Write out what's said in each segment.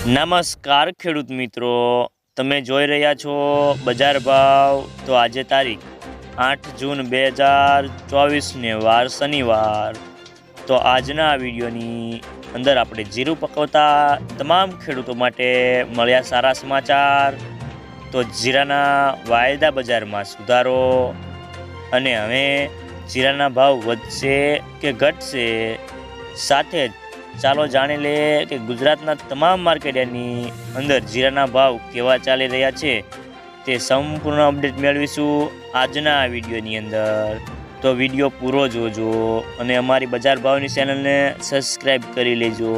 નમસ્કાર ખેડૂત મિત્રો, તમે જોઈ રહ્યા છો બજાર ભાવ। તો આજે તારીખ 8 જૂન 2024 વાર શનિવાર। તો આજના વિડીયોની અંદર આપણે જીરું પકવતા તમામ ખેડૂતો માટે મળ્યા સારા સમાચાર। તો જીરાના વાયદા બજારમાં સુધારો અને હવે જીરાના ભાવ વધશે કે ઘટશે, સાથે જ ચાલો જાણી લે કે ગુજરાતના તમામ માર્કેટની અંદર જીરાના ભાવ કેવા ચાલી રહ્યા છે તે સંપૂર્ણ અપડેટ મેળવીશું આજના વિડીયોની અંદર। તો વિડીયો પૂરો જોજો અને અમારી બજાર ભાવની ચેનલને સબસ્ક્રાઈબ કરી લેજો,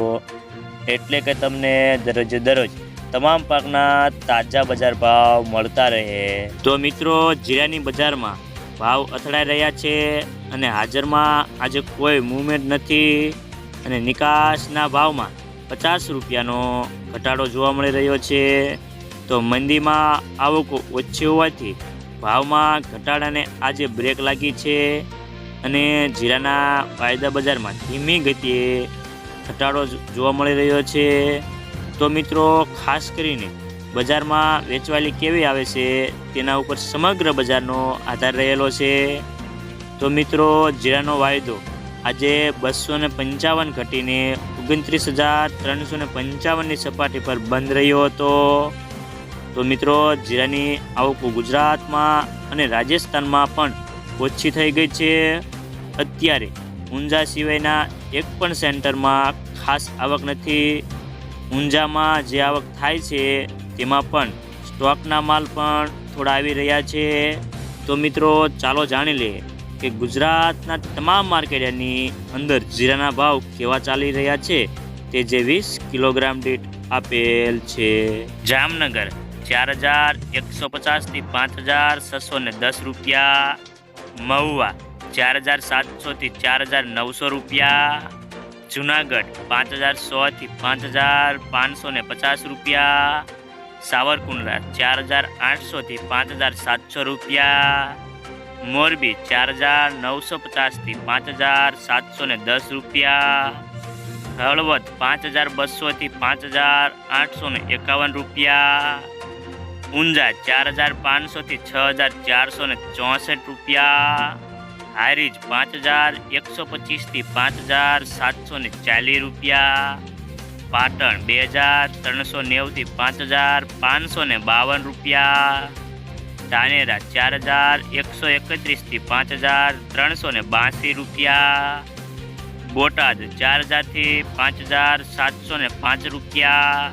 એટલે કે તમને દરરોજે દરરોજ તમામ પાકના તાજા બજાર ભાવ મળતા રહે। તો મિત્રો, જીરાની બજારમાં ભાવ અથડાઈ રહ્યા છે અને હાજરમાં આજે કોઈ મૂવમેન્ટ નથી અને નિકાસના ભાવમાં 50 રૂપિયાનો ઘટાડો જોવા મળી રહ્યો છે। તો મંદીમાં આવકો ઓછી હોવાથી ભાવમાં ઘટાડાને આજે બ્રેક લાગી છે અને જીરાના વાયદા બજારમાં ધીમી ગતિએ ઘટાડો જોવા મળી રહ્યો છે। તો મિત્રો, ખાસ કરીને બજારમાં વેચવાલી કેવી આવે છે તેના ઉપર સમગ્ર બજારનો આધાર રહેલો છે। તો મિત્રો, જીરાનો વાયદો આજે 255 ઘટીને 29,355ની સપાટી પર બંધ રહ્યો હતો। તો મિત્રો, જીરાની આવકો ગુજરાતમાં અને રાજસ્થાનમાં પણ ઓછી થઈ ગઈ છે। અત્યારે ઊંઝા સિવાયના એક પણ સેન્ટરમાં ખાસ આવક નથી। ઊંઝામાં જે આવક થાય છે તેમાં પણ સ્ટોકના માલ પણ થોડા આવી રહ્યા છે। તો મિત્રો, ચાલો જાણી લે કે ગુજરાતના તમામ માર્કેટની અંદર જીરાના ભાવ કેવા ચાલી રહ્યા છે તે જે 20 કિલોગ્રામ દીઠ આપેલ છે। જામનગર 4,150 થી 5,610 રૂપિયા, મહુવા 4,700 થી 4,900 રૂપિયા, જુનાગઢ 5,100 થી 5,550 રૂપિયા, સાવરકુંડલા 4,800 થી 5,700 રૂપિયા, મોરબી 4,950 થી 5,710 રૂપિયા, હળવદ 5,200 થી 5,851 રૂપિયા, ઊંઝા 4,500 થી 6,464 રૂપિયા, હારીજ 5,125 થી 5,740 રૂપિયા, પાટણ 2,390 થી 5,552 રૂપિયા, ધાનેરા 4,131 થી 5,382 રૂપિયા, બોટાદ 4,000 થી 5,705 રૂપિયા,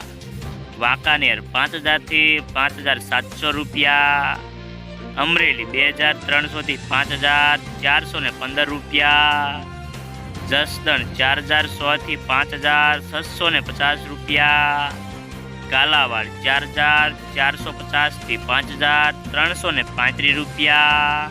વાંકાનેર 5,000 થી 5,700 રૂપિયા, અમરેલી 2,300 થી 5,415 રૂપિયા, જસદણ 4,100 થી 5,650 રૂપિયા, કાલાવાડ 4,450 થી 5,335 રૂપિયા,